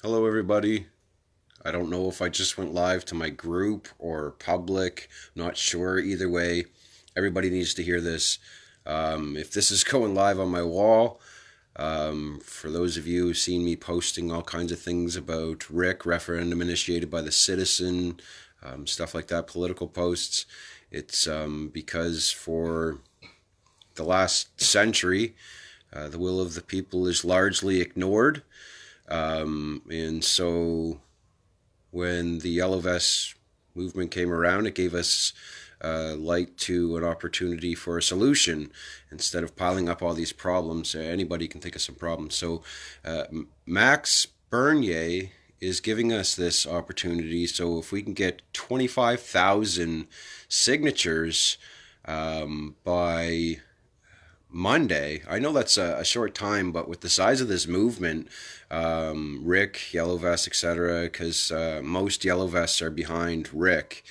Hello, everybody. I don't know if I just went live to my group or public. Not sure. Either way, everybody needs to hear this. If this is going live on my wall, for those of you who've seen me posting all kinds of things about RIC, referendum initiated by the citizen, stuff like that, political posts, it's because for the last century, the will of the people is largely ignored. And so when the Yellow Vest movement came around, it gave us light to an opportunity for a solution. Instead of piling up all these problems, anybody can think of some problems. So Max Bernier is giving us this opportunity. So if we can get 25,000 signatures by Monday. I know that's a short time, but with the size of this movement, RIC, Yellow Vest, etc., because most Yellow Vests are behind RIC.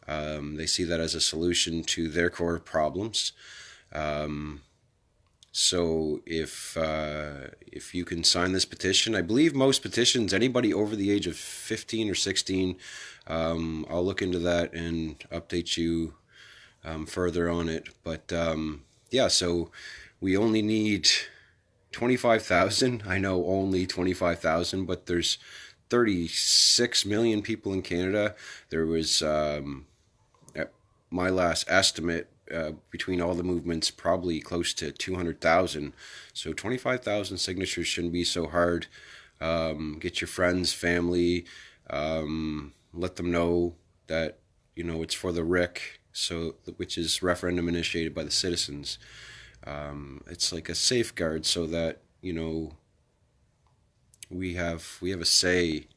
They see that as a solution to their core problems. So if you can sign this petition, I believe most petitions, anybody over the age of 15 or 16, I'll look into that and update you further on it. But yeah, so we only need 25,000. I know only 25,000, but there's 36 million people in Canada. There was, at my last estimate, between all the movements, probably close to 200,000. So 25,000 signatures shouldn't be so hard. Get your friends, family, let them know that, it's for the RIC, so which is referendum initiated by the citizens. It's like a safeguard so that we have a say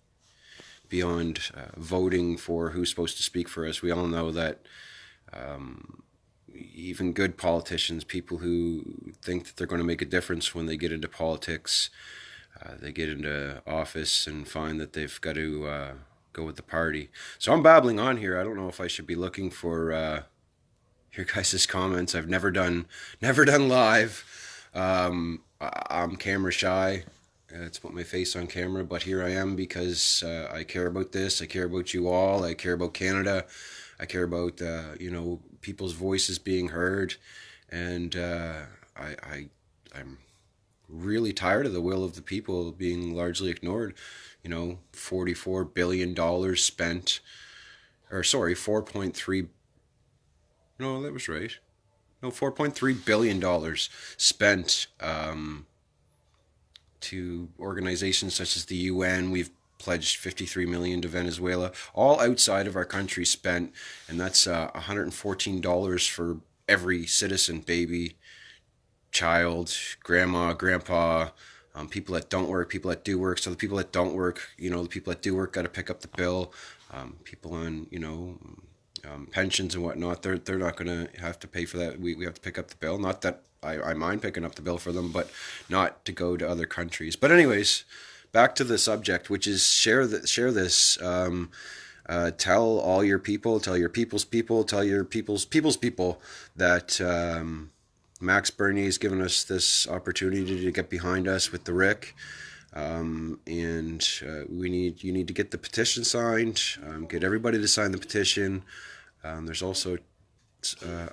beyond voting for who's supposed to speak for us. We all know that even good politicians, people who think that they're going to make a difference when they get into politics, they get into office and find that they've got to go with the party. So I'm babbling on here. I don't know if I should be looking for your guys' comments. I've never done live. I'm camera shy. To put my face on camera, but here I am because I care about this. I care about you all. I care about Canada. I care about people's voices being heard, and I'm really tired of the will of the people being largely ignored. $44 billion spent, or sorry, 4.3. No, that was right. No, $4.3 billion spent to organizations such as the UN. We've pledged 53 million to Venezuela, all outside of our country spent, and that's $114 for every citizen, baby, child, grandma, grandpa, people that don't work, people that do work. So the people that don't work, the people that do work got to pick up the bill. People on, pensions and whatnot, they're not going to have to pay for that. We have to pick up the bill. Not that I mind picking up the bill for them, but not to go to other countries. But anyways, back to the subject, which is share this. Tell all your people, tell your people's people, tell your people's people that Max Bernier's given us this opportunity to get behind us with the RIC. And you need to get the petition signed, get everybody to sign the petition. There's also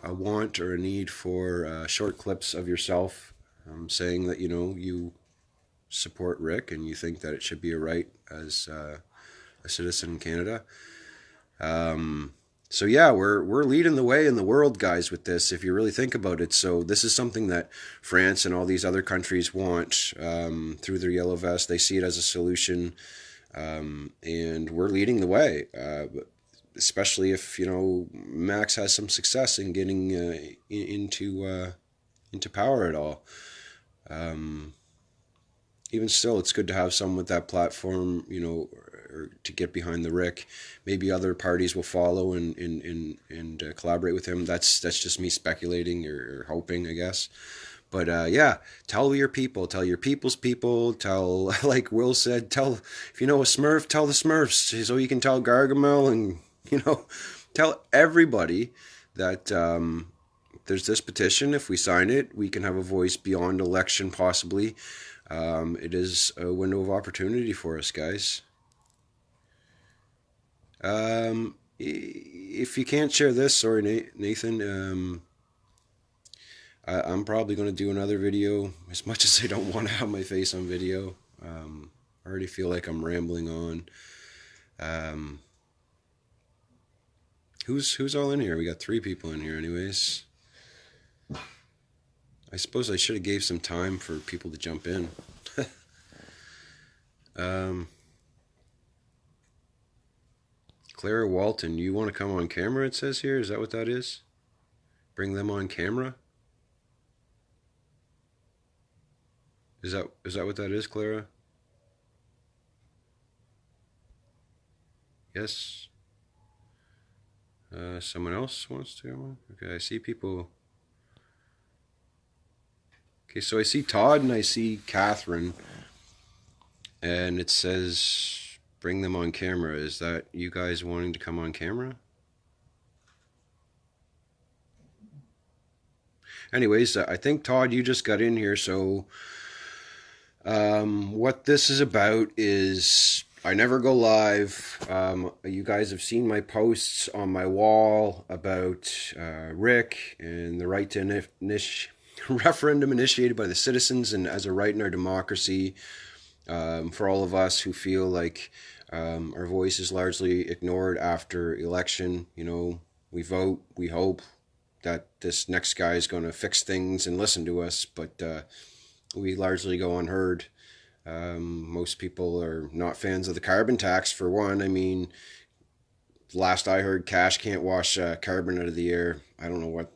a want or a need for short clips of yourself saying that you support RIC and you think that it should be a right as a citizen in Canada. So yeah, we're leading the way in the world, guys, with this, if you really think about it. So this is something that France and all these other countries want through their Yellow Vest. They see it as a solution, and we're leading the way, especially if Max has some success in getting into power at all. Even still, it's good to have someone with that platform, or to get behind the RIC. Maybe other parties will follow and collaborate with him. That's just me speculating or hoping, I guess. But yeah, tell your people, tell your people's people, tell, like Will said, if you know a Smurf, tell the Smurfs, so you can tell Gargamel and, tell everybody that there's this petition. If we sign it, we can have a voice beyond election, possibly. It is a window of opportunity for us, guys. If you can't share this, sorry, Nathan. I'm probably going to do another video. As much as I don't want to have my face on video, I already feel like I'm rambling on. Um, who's all in here? We got 3 people in here, anyways. I suppose I should have gave some time for people to jump in. Clara Walton, you want to come on camera? It says here. Is that what that is? Bring them on camera. Is that what that is, Clara? Yes. Someone else wants to come on? Okay, I see people. Okay, so I see Todd and I see Catherine, and it says bring them on camera. Is that you guys wanting to come on camera? Anyways, I think Todd, you just got in here, so what this is about is I never go live. You guys have seen my posts on my wall about RIC and the right to referendum initiated by the citizens and as a right in our democracy, for all of us who feel like our voice is largely ignored after election. You know, we vote, we hope that this next guy is going to fix things and listen to us, but we largely go unheard. Most people are not fans of the carbon tax, for one. I mean, last I heard, cash can't wash carbon out of the air. I don't know what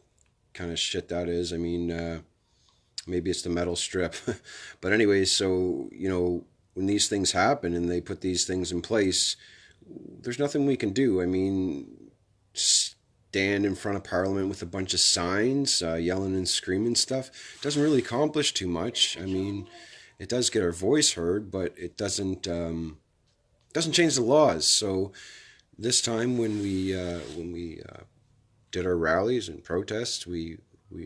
kind of shit that is. I mean, maybe it's the metal strip. But anyways, so, you know, when these things happen and they put these things in place, there's nothing we can do. I mean, stand in front of Parliament with a bunch of signs, yelling and screaming stuff, doesn't really accomplish too much. I mean, it does get our voice heard, but it doesn't change the laws. So this time when we did our rallies and protests, we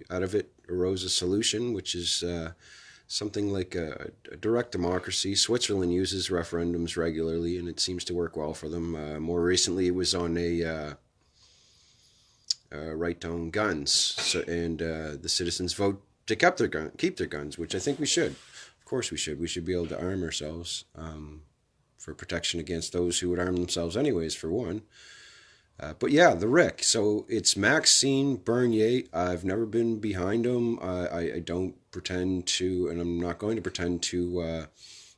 out of it arose a solution, which is something like a direct democracy. Switzerland uses referendums regularly, and it seems to work well for them. More recently, it was on a right to own guns, so, and the citizens vote to keep their guns, which I think we should. Of course we should. We should be able to arm ourselves for protection against those who would arm themselves anyways, for one. But yeah, the RIC. So it's Maxime Bernier. I've never been behind him. I don't pretend to, and I'm not going to pretend to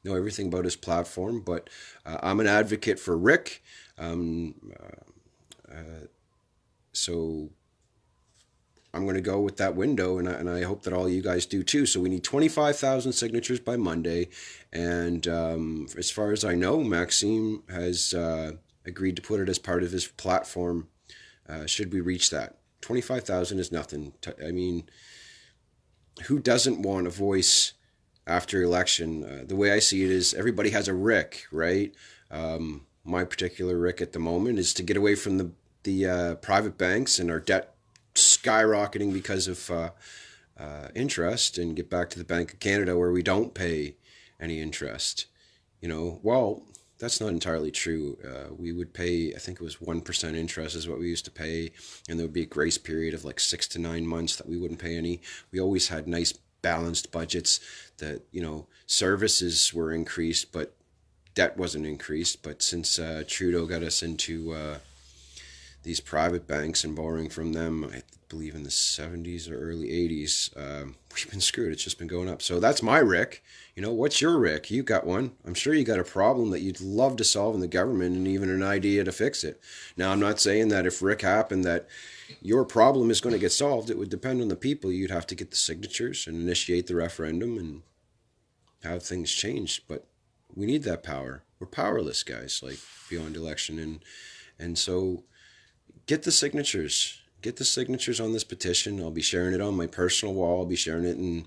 know everything about his platform, but I'm an advocate for RIC. So I'm going to go with that window, and I hope that all you guys do too. So we need 25,000 signatures by Monday, and as far as I know, Maxime has agreed to put it as part of his platform. Should we reach that, 25,000 is nothing. I mean, who doesn't want a voice after election? The way I see it is everybody has a RIC, right? My particular RIC at the moment is to get away from the private banks and our debt skyrocketing because of interest, and get back to the Bank of Canada where we don't pay any interest. You know, well, that's not entirely true. We would pay, I think it was 1% interest is what we used to pay, and there would be a grace period of like 6 to 9 months that we wouldn't pay any. We always had nice balanced budgets that, you know, services were increased, but debt wasn't increased. But since Trudeau got us into these private banks and borrowing from them, I believe in the 70s or early 80s, we've been screwed. It's just been going up. So that's my RIC. You know, what's your RIC? You got one. I'm sure you got a problem that you'd love to solve in the government and even an idea to fix it. Now, I'm not saying that if RIC happened that your problem is going to get solved. It would depend on the people. You'd have to get the signatures and initiate the referendum and have things changed. But we need that power. We're powerless, guys, like beyond election. And so get the signatures. Get the signatures on this petition. I'll be sharing it on my personal wall. I'll be sharing it in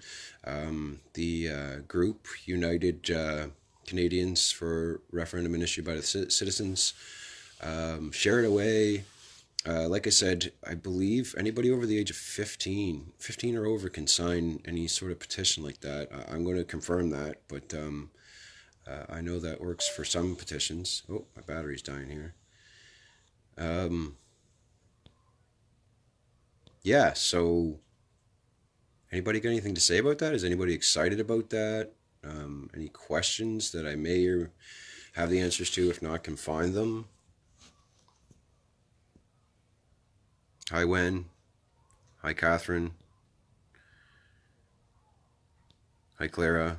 the group, United Canadians for Referendum Initiated by the Citizens. Share it away. Like I said, I believe anybody over the age of 15 or over can sign any sort of petition like that. I'm going to confirm that, but I know that works for some petitions. Oh, my battery's dying here. Yeah, so anybody got anything to say about that? Is anybody excited about that? Any questions that I may or have the answers to? If not, can find them. Hi, Wen. Hi, Catherine. Hi, Clara.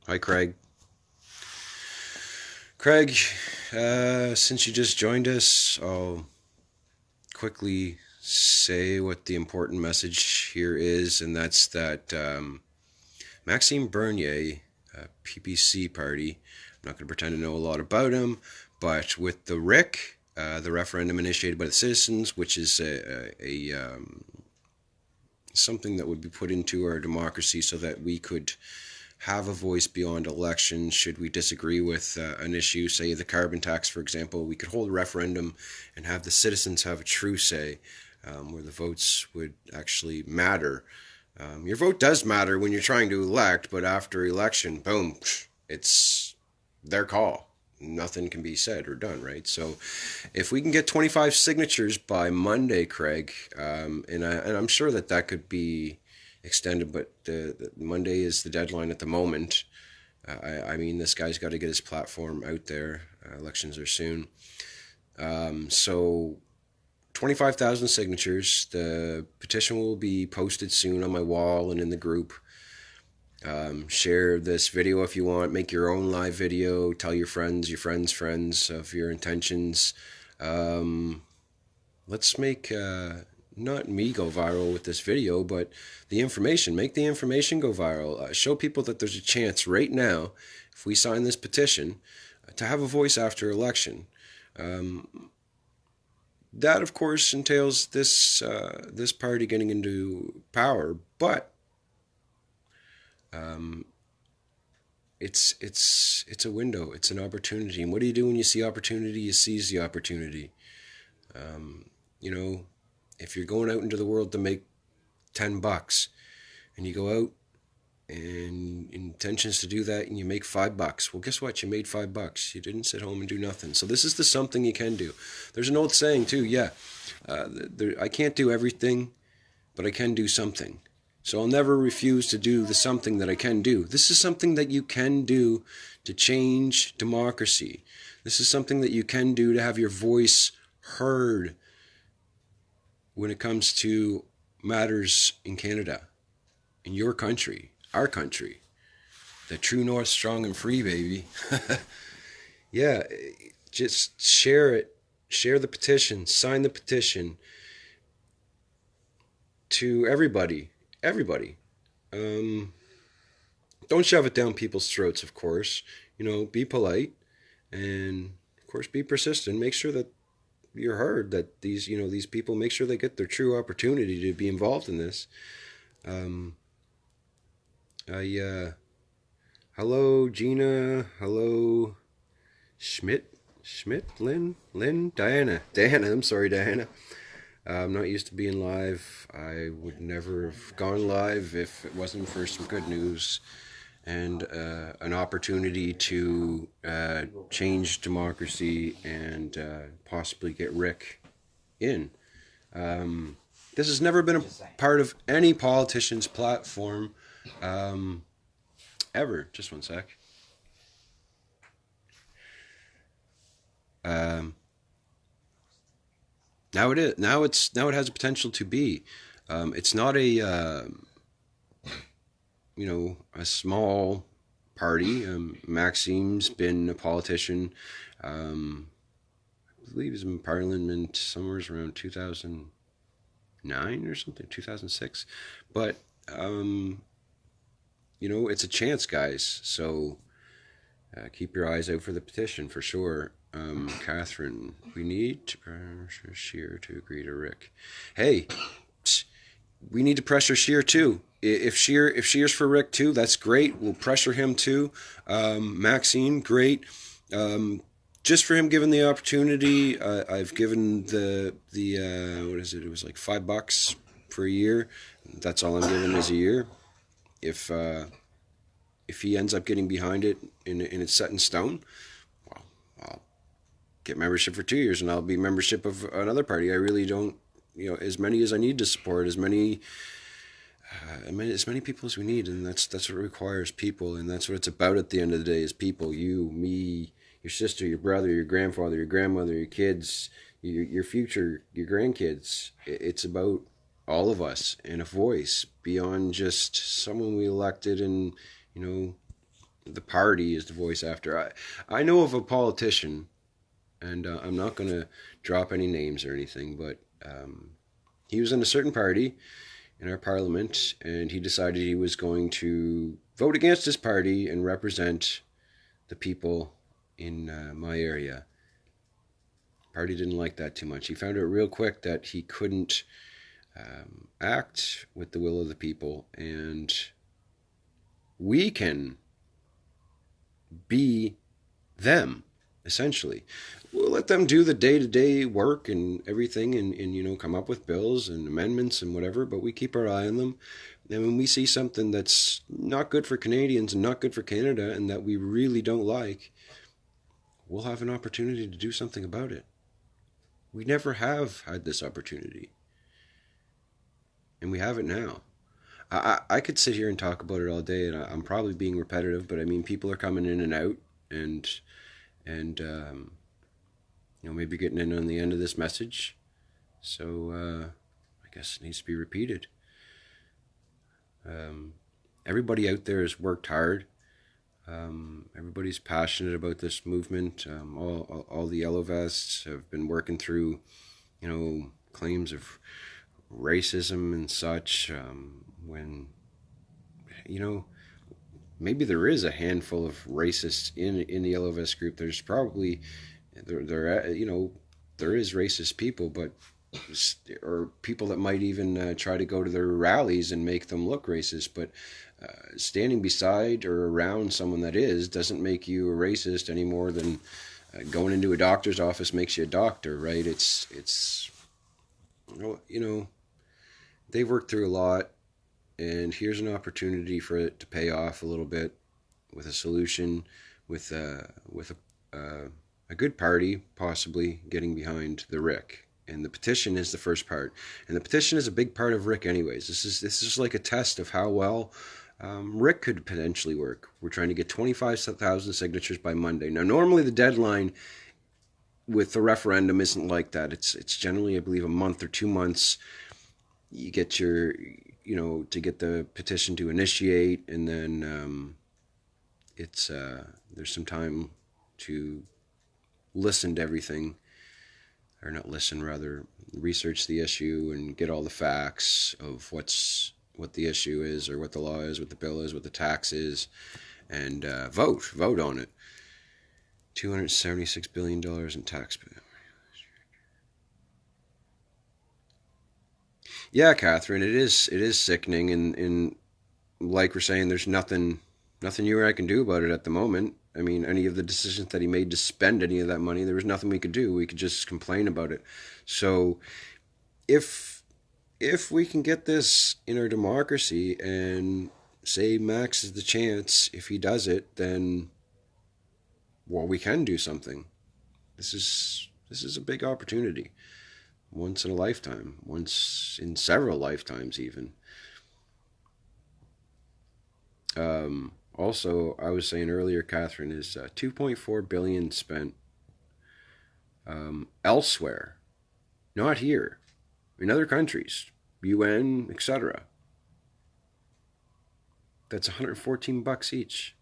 Hi, Craig. Craig, since you just joined us, I'll quickly say what the important message here is, and that's that Maxime Bernier, PPC party, I'm not going to pretend to know a lot about him, but with the RIC, the referendum initiated by the citizens, which is something that would be put into our democracy so that we could have a voice beyond elections should we disagree with an issue, say the carbon tax, for example. We could hold a referendum and have the citizens have a true say, where the votes would actually matter. Your vote does matter when you're trying to elect, but after election, boom, it's their call. Nothing can be said or done, right? So if we can get 25 signatures by Monday, Craig, and I'm sure that could be extended, but the Monday is the deadline at the moment. I mean, this guy's got to get his platform out there. Elections are soon. So 25,000 signatures. The petition will be posted soon on my wall and in the group. Share this video if you want. Make your own live video. Tell your friends of your intentions. Let's make not me go viral with this video, but the information. Make the information go viral. Show people that there's a chance right now, if we sign this petition, to have a voice after election. That, of course, entails this party getting into power, but it's a window. It's an opportunity. And what do you do when you see opportunity? You seize the opportunity. If you're going out into the world to make $10 and you go out and intentions to do that and you make $5, well, guess what? You made $5. You didn't sit home and do nothing. So this is the something you can do. There's an old saying too. Yeah, I can't do everything, but I can do something. So I'll never refuse to do the something that I can do. This is something that you can do to change democracy. This is something that you can do to have your voice heard when it comes to matters in Canada, in your country, our country. The true north, strong and free, baby. Yeah, just share it. Share the petition. Sign the petition to everybody. Everybody. Don't shove it down people's throats, of course. Be polite and, of course, be persistent. Make sure that you're heard, that these people, make sure they get their true opportunity to be involved in this. Hello, Gina. Hello, Schmidt, Lynn, Diana. I'm sorry, Diana. I'm not used to being live. I would never have gone live if it wasn't for some good news and an opportunity to change democracy and possibly get RIC in. This has never been a part of any politician's platform ever. Just one sec. Now it is. Now it has a potential to be. It's not a a small party. Maxime's been a politician. I believe he's in Parliament somewhere around 2009 or something, 2006. But it's a chance, guys. So keep your eyes out for the petition for sure. Catherine, we need to pressure Scheer to agree to RIC. Hey, we need to pressure Scheer too. If Scheer's for RIC too, that's great. We'll pressure him too. Maxine, great. just for him given the opportunity, I've given the what is it? It was like $5 for a year. That's all I'm giving is a year. If if he ends up getting behind it and it's set in stone, well, I'll get membership for 2 years and I'll be membership of another party. I really don't, as many as I need to support, as many people as we need, and that's what it requires, people, and that's what it's about at the end of the day is people, you, me, your sister, your brother, your grandfather, your grandmother, your kids, your future, your grandkids. It's about all of us and a voice beyond just someone we elected and, the party is the voice after. I know of a politician, and I'm not going to drop any names or anything, but he was in a certain party in our parliament, and he decided he was going to vote against his party and represent the people in my area. Party didn't like that too much. He found out real quick that he couldn't act with the will of the people, and we can be them, essentially. We'll let them do the day-to-day work and everything and come up with bills and amendments and whatever, but we keep our eye on them. And when we see something that's not good for Canadians and not good for Canada and that we really don't like, we'll have an opportunity to do something about it. We never have had this opportunity. And we have it now. I could sit here and talk about it all day, and I'm probably being repetitive, but I mean, people are coming in and out, and maybe getting in on the end of this message. So I guess it needs to be repeated. Everybody out there has worked hard. Everybody's passionate about this movement. All the yellow vests have been working through, claims of racism and such. When, maybe there is a handful of racists in the yellow vest group. There's probably there is racist people, but or people that might even try to go to their rallies and make them look racist. But standing beside or around someone that doesn't make you a racist any more than going into a doctor's office makes you a doctor, right? It's they've worked through a lot, and here's an opportunity for it to pay off a little bit with a solution, with a good party possibly getting behind the RIC. And the petition is the first part, and the petition is a big part of RIC anyways. This is like a test of how well RIC could potentially work. We're trying to get 25,000 signatures by Monday. Now, normally the deadline with the referendum isn't like that. It's generally, I believe, a month or 2 months. You get your, to get the petition to initiate, and then there's some time to listen to everything, or not listen, rather research the issue and get all the facts of what the issue is, or what the law is, what the bill is, what the tax is, and vote on it. $276 billion in tax bill. Yeah, Catherine, it is sickening, and like we're saying, there's nothing you or I can do about it at the moment. I mean, any of the decisions that he made to spend any of that money, there was nothing we could do. We could just complain about it. So, if we can get this in our democracy and say Max is the chance, if he does it, then we can do something. This is a big opportunity. Once in a lifetime, once in several lifetimes even. Also, I was saying earlier, Catherine, is $2.4 billion spent elsewhere, not here, in other countries, UN, etc. That's $114 each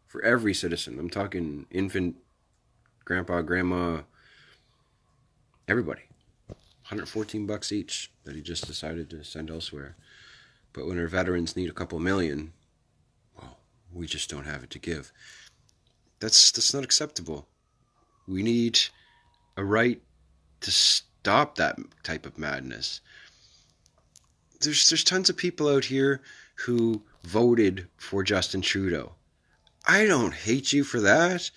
for every citizen. I'm talking infant, grandpa, grandma, everybody. $114 each that he just decided to send elsewhere. But when our veterans need a couple million, well, we just don't have it to give. That's not acceptable. We need a right to stop that type of madness. There's tons of people out here who voted for Justin Trudeau. I don't hate you for that.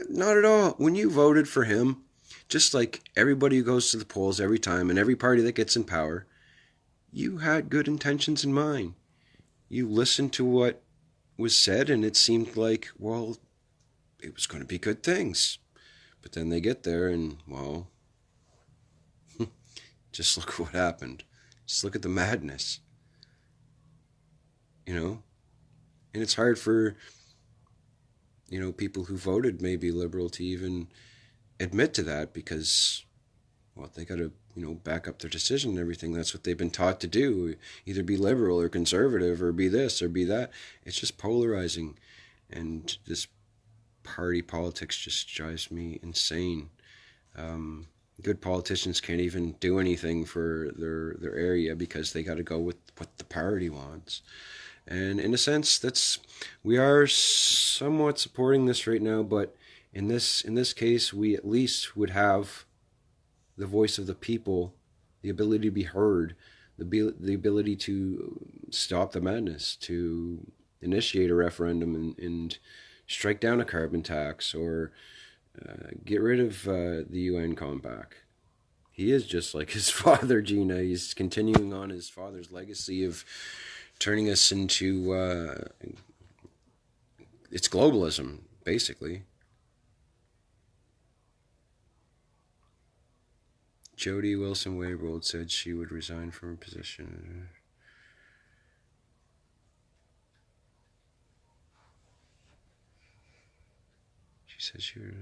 Not at all. When you voted for him, just like everybody who goes to the polls every time and every party that gets in power, you had good intentions in mind. You listened to what was said, and it seemed like, well, it was going to be good things. But then they get there, and, well, just look at what happened. Just look at the madness. You know? And it's hard for, people who voted maybe liberal to even admit to that because, well, they got to, back up their decision and everything. That's what they've been taught to do. Either be liberal or conservative or be this or be that. It's just polarizing. And this party politics just drives me insane. Good politicians can't even do anything for their area because they got to go with what the party wants. And in a sense, we are somewhat supporting this right now, but in this case, we at least would have the voice of the people, the ability to be heard, the ability to stop the madness, to initiate a referendum and strike down a carbon tax or get rid of the UN compact. He is just like his father, Gina. He's continuing on his father's legacy of turning us into it's globalism, basically. Jody Wilson-Waybold said she would resign from her position. She said she would...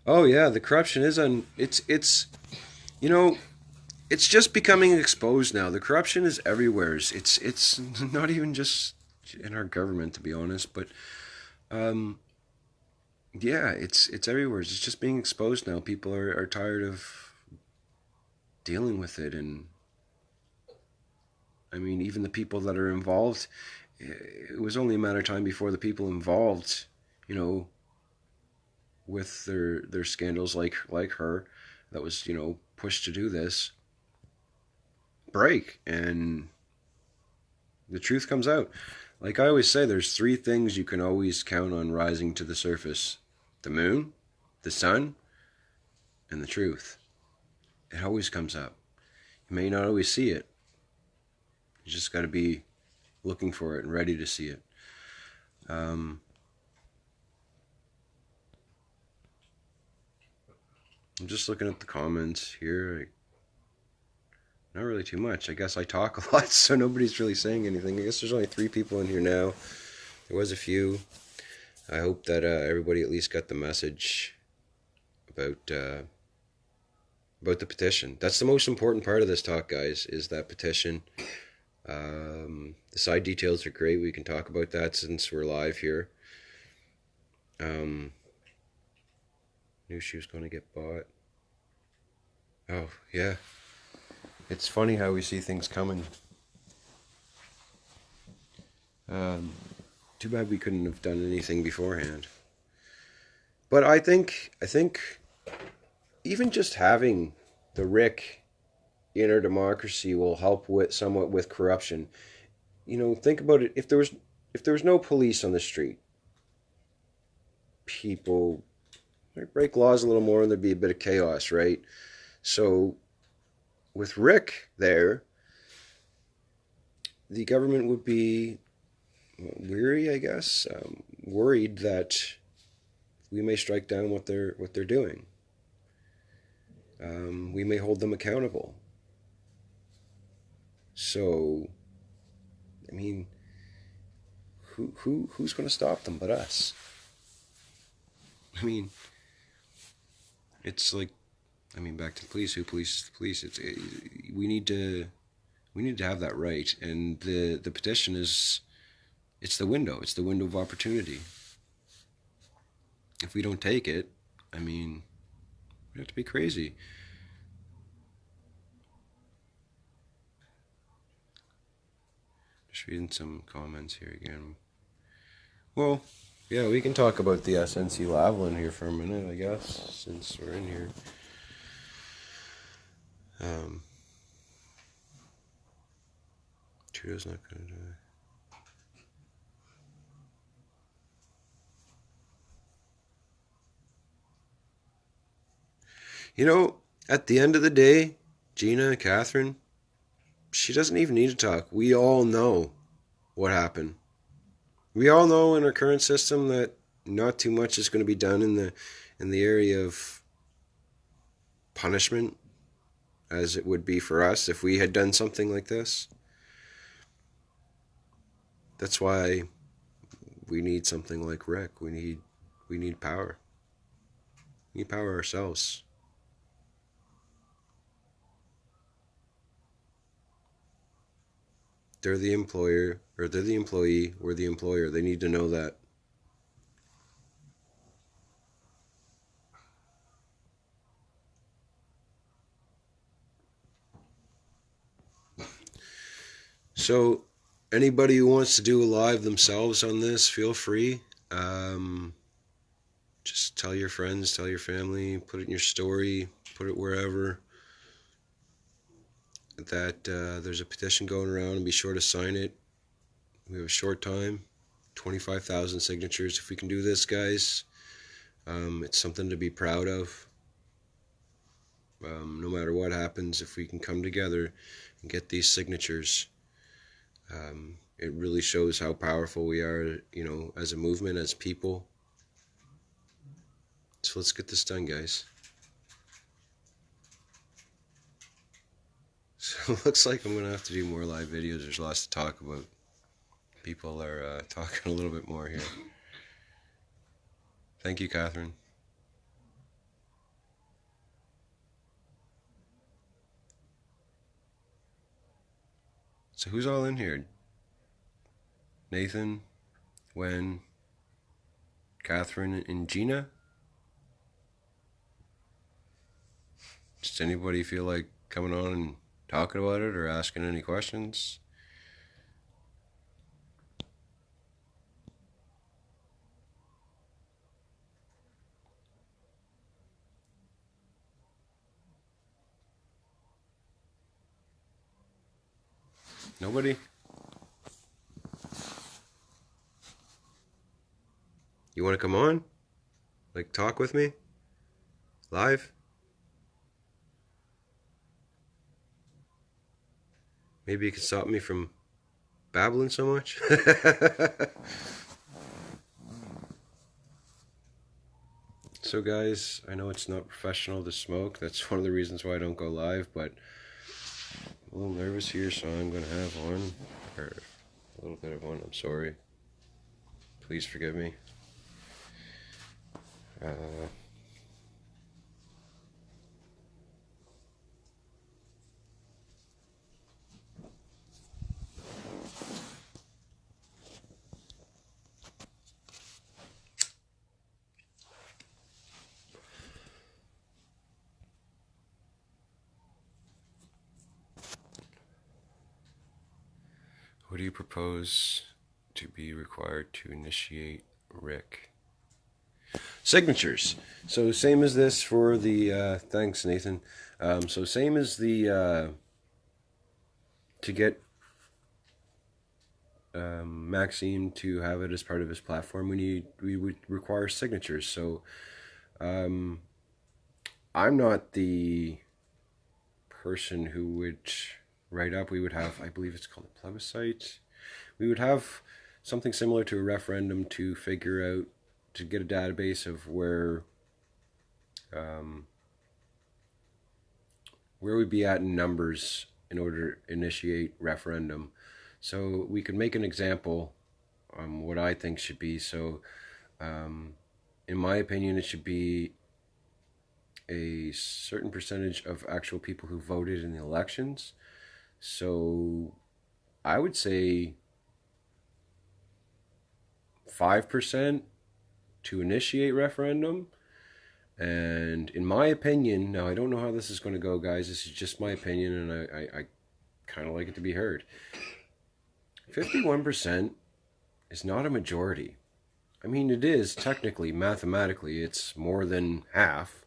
Oh yeah, the corruption is it's it's just becoming exposed now. The corruption is everywhere. It's not even just in our government, to be honest, but yeah, it's everywhere. It's just being exposed now. People are tired of dealing with it, and I mean, even the people that are involved, it was only a matter of time before the people involved, with their scandals like her, that was pushed to do this, break, and the truth comes out. Like I always say, there's three things you can always count on rising to the surface: the moon, the sun, and the truth. It always comes up. You may not always see it. You just got to be looking for it and ready to see it. I'm just looking at the comments here. Not really too much. I guess I talk a lot, so nobody's really saying anything. I guess there's only 3 people in here now. There was a few. I hope that everybody at least got the message about the petition. That's the most important part of this talk, guys, is that petition. The side details are great. We can talk about that since we're live here. Knew she was going to get bought. Oh, yeah. It's funny how we see things coming. Too bad we couldn't have done anything beforehand. But I think even just having the RIC in our democracy will help somewhat with corruption. Think about it. If there was no police on the street, people might break laws a little more and there'd be a bit of chaos, right? So with RIC there, the government would be weary, I guess, worried that we may strike down what they're doing. We may hold them accountable. So, I mean, who's going to stop them but us? I mean, it's like, back to the police. Who polices the police? We need to have that right, and the petition is, it's the window. It's the window of opportunity. If we don't take it, we have to be crazy. Just reading some comments here again. Well, yeah, we can talk about the SNC Lavalin here for a minute, I guess, since we're in here. Trudeau's not going to do it. You know, at the end of the day, Gina and Catherine, she doesn't even need to talk. We all know what happened. We all know in our current system that not too much is going to be done in the area of punishment as it would be for us if we had done something like this. That's why we need something like RIC. We need power. We need power ourselves. They're the employer, or they're the employee, we're the employer. They need to know that. So, anybody who wants to do a live themselves on this, feel free. Just tell your friends, tell your family, put it in your story, put it wherever. That there's a petition going around, and be sure to sign it. We have a short time, 25,000 signatures. If we can do this, guys, it's something to be proud of. No matter what happens, if we can come together and get these signatures, it really shows how powerful we are, you know, as a movement, as people. So let's get this done, guys. So it looks like I'm going to have to do more live videos. There's lots to talk about. People are talking a little bit more here. Thank you, Catherine. So who's all in here? Nathan, Wen, Catherine, and Gina? Does anybody feel like coming on and talking about it or asking any questions? Nobody? You want to come on? Like, talk with me? Live? Maybe you can stop me from babbling so much? So guys, I know it's not professional to smoke. That's one of the reasons why I don't go live, but I'm a little nervous here, so I'm going to have one, or a little bit of one. I'm sorry. Please forgive me. What do you propose to be required to initiate RIC? Signatures. So same as this for the, thanks Nathan. So same as the, to get Maxime to have it as part of his platform, we would require signatures. So I'm not the person who would write up. We would have, I believe it's called a plebiscite. We would have something similar to a referendum to figure out, to get a database of where we'd be at in numbers in order to initiate referendum. So we could make an example on what I think should be. So in my opinion, it should be a certain percentage of actual people who voted in the elections. So I would say 5% to initiate referendum. And in my opinion, now I don't know how this is going to go, guys. This is just my opinion, and I kind of like it to be heard. 51% is not a majority. I mean, it is technically, mathematically, it's more than half.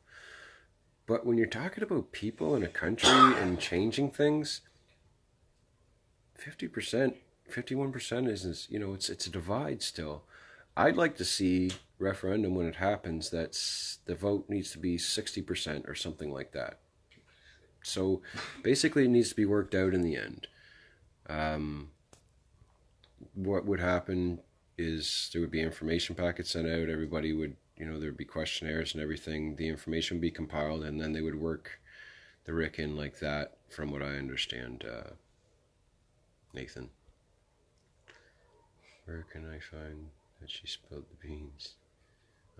But when you're talking about people in a country and changing things, 50%, 51% isn't, it's a divide still. I'd like to see referendum when it happens that's the vote needs to be 60% or something like that. So basically, it needs to be worked out in the end. Um, what would happen is there would be information packets sent out. Everybody would, there'd be questionnaires and everything. The information would be compiled, and then they would work the RIC in like that, from what I understand, Nathan. Where can I find that she spilled the beans?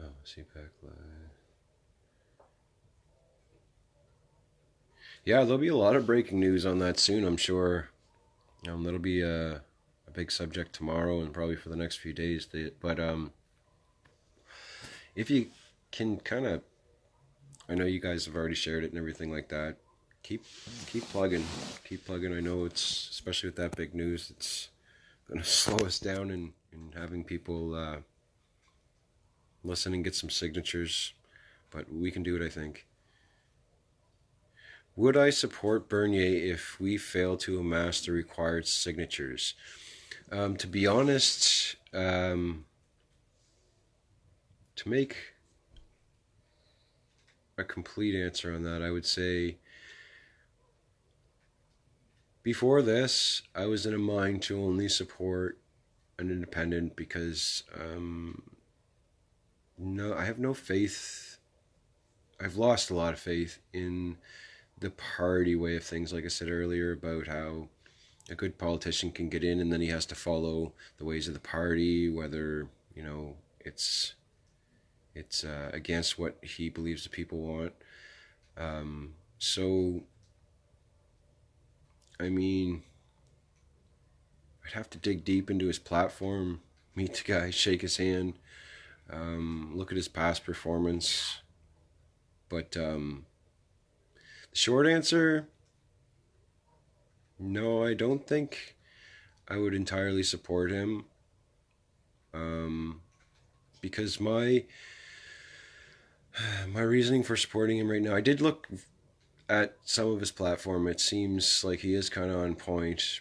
Oh, CPAC Live. Yeah, there'll be a lot of breaking news on that soon, I'm sure. That'll be a big subject tomorrow and probably for the next few days. But if you can kind of, I know you guys have already shared it and everything like that. Keep plugging, keep plugging. I know it's, especially with that big news, it's going to slow us down in having people listen and get some signatures, but we can do it, I think. Would I support Bernier if we fail to amass the required signatures? To be honest, to make a complete answer on that, I would say before this, I was in a mind to only support an independent because no, I have no faith. I've lost a lot of faith in the party way of things, like I said earlier, about how a good politician can get in and then he has to follow the ways of the party, whether, it's against what he believes the people want. So, I mean, I'd have to dig deep into his platform, meet the guy, shake his hand, look at his past performance. But the short answer, no, I don't think I would entirely support him. Because my reasoning for supporting him right now, I did look at some of his platform. It seems like he is kind of on point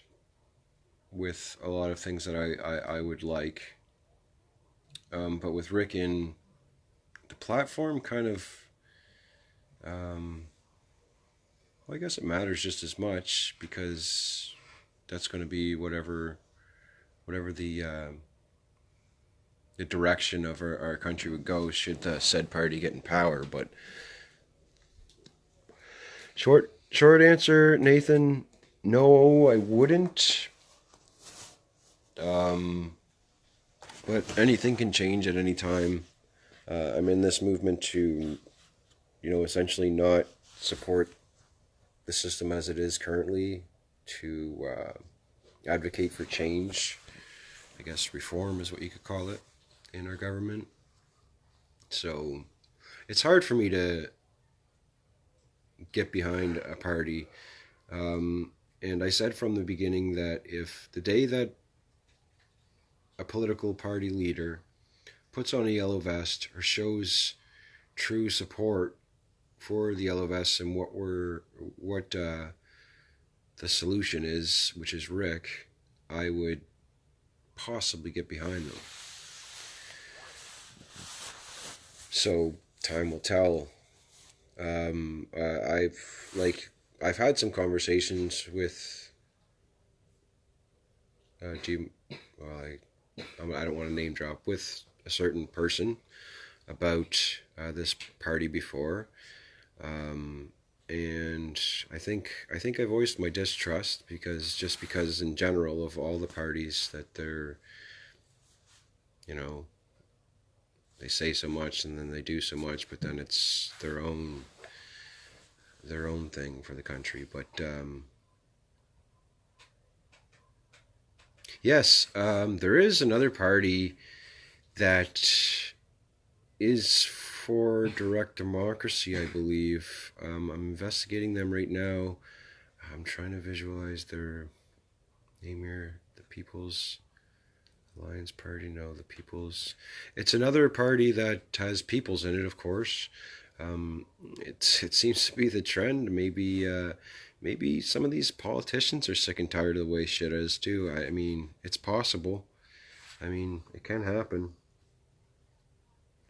with a lot of things that I would like. But with Rick in, the platform kind of, well, I guess it matters just as much because that's going to be whatever the direction of our country would go should the said party get in power. But short answer, Nathan, no, I wouldn't. But anything can change at any time. I'm in this movement to, essentially not support the system as it is currently, to advocate for change. I guess reform is what you could call it in our government. So it's hard for me to get behind a party. And I said from the beginning that if the day that a political party leader puts on a yellow vest or shows true support for the yellow vests and what the solution is, which is RIC, I would possibly get behind them. So time will tell. I've had some conversations with I don't want to name drop, with a certain person about this party before, and I think I voiced my distrust because in general of all the parties that they're, they say so much and then they do so much, but then it's their own thing for the country. But yes, there is another party that is for direct democracy, I believe. I'm investigating them right now. I'm trying to visualize their name here. The People's Alliance Party? No, the People's... It's another party that has peoples in it, of course. It seems to be the trend. Maybe maybe some of these politicians are sick and tired of the way shit is too. I mean, it's possible. I mean, it can happen.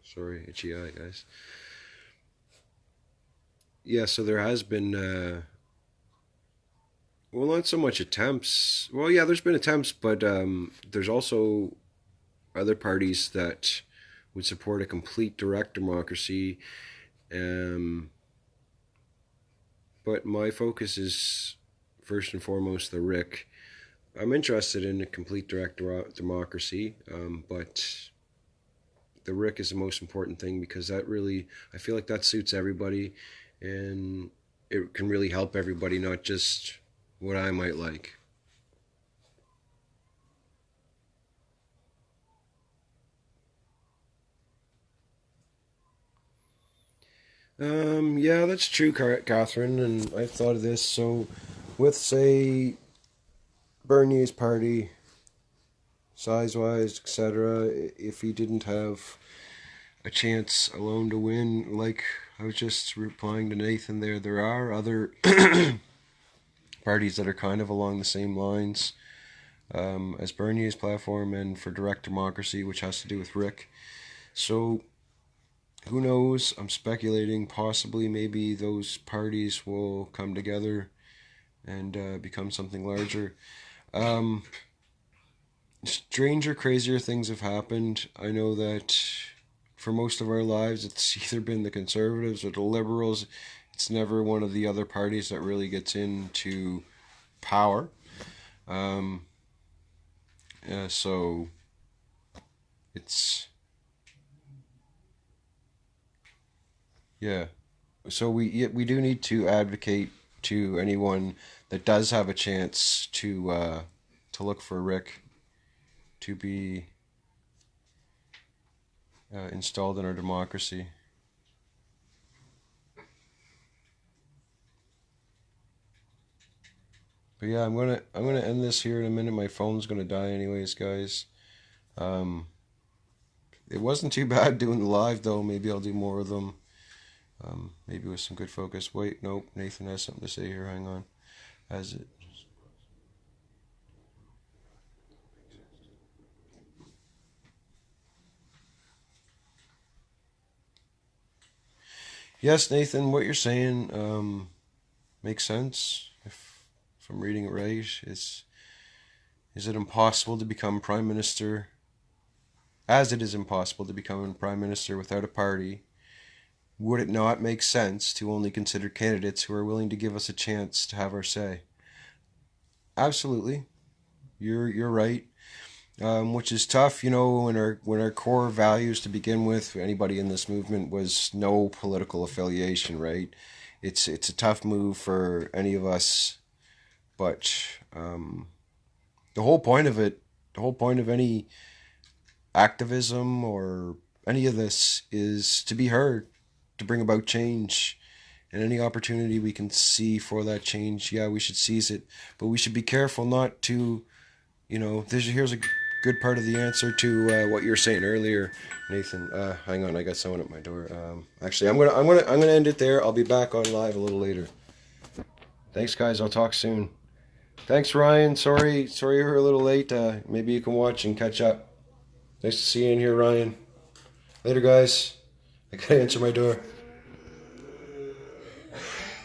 Sorry, itchy eye, guys. Yeah, so there has been, well, not so much attempts. Well, yeah, there's been attempts, but there's also other parties that would support a complete direct democracy. Um, but my focus is first and foremost the RIC. I'm interested in a complete direct democracy, but the RIC is the most important thing because that really, I feel like that suits everybody, and it can really help everybody, not just what I might like. Yeah, that's true, Catherine, and I've thought of this. So, with, say, Bernier's party, size-wise, etc., if he didn't have a chance alone to win, like I was just replying to Nathan there are other parties that are kind of along the same lines as Bernier's platform and for direct democracy, which has to do with RIC. So, who knows? I'm speculating possibly maybe those parties will come together and become something larger. Um, Stranger, crazier things have happened. I know that for most of our lives, it's either been the conservatives or the liberals. It's never one of the other parties that really gets into power. Um, so it's, yeah. So we do need to advocate to anyone that does have a chance to look for RIC to be installed in our democracy. But yeah, I'm gonna end this here in a minute. My phone's gonna die anyways, guys. Um, it wasn't too bad doing the live though. Maybe I'll do more of them. Maybe with some good focus. Wait, nope. Nathan has something to say here. Hang on. Has it? Yes, Nathan. What you're saying makes sense. If I'm reading it right, is it impossible to become prime minister? As it is impossible to become prime minister without a party, would it not make sense to only consider candidates who are willing to give us a chance to have our say? Absolutely, you're right. Which is tough, you know, when our core values to begin with, anybody in this movement was no political affiliation, right? It's a tough move for any of us, but the whole point of it, the whole point of any activism or any of this is to be heard, to bring about change. And any opportunity we can see for that change, yeah, we should seize it. But we should be careful not to, here's a good part of the answer to what you were saying earlier, Nathan. Hang on, I got someone at my door. Actually, I'm gonna end it there. I'll be back on live a little later. Thanks, guys. I'll talk soon. Thanks, Ryan. Sorry you're a little late. Maybe you can watch and catch up. Nice to see you in here, Ryan. Later, guys. I gotta answer my door.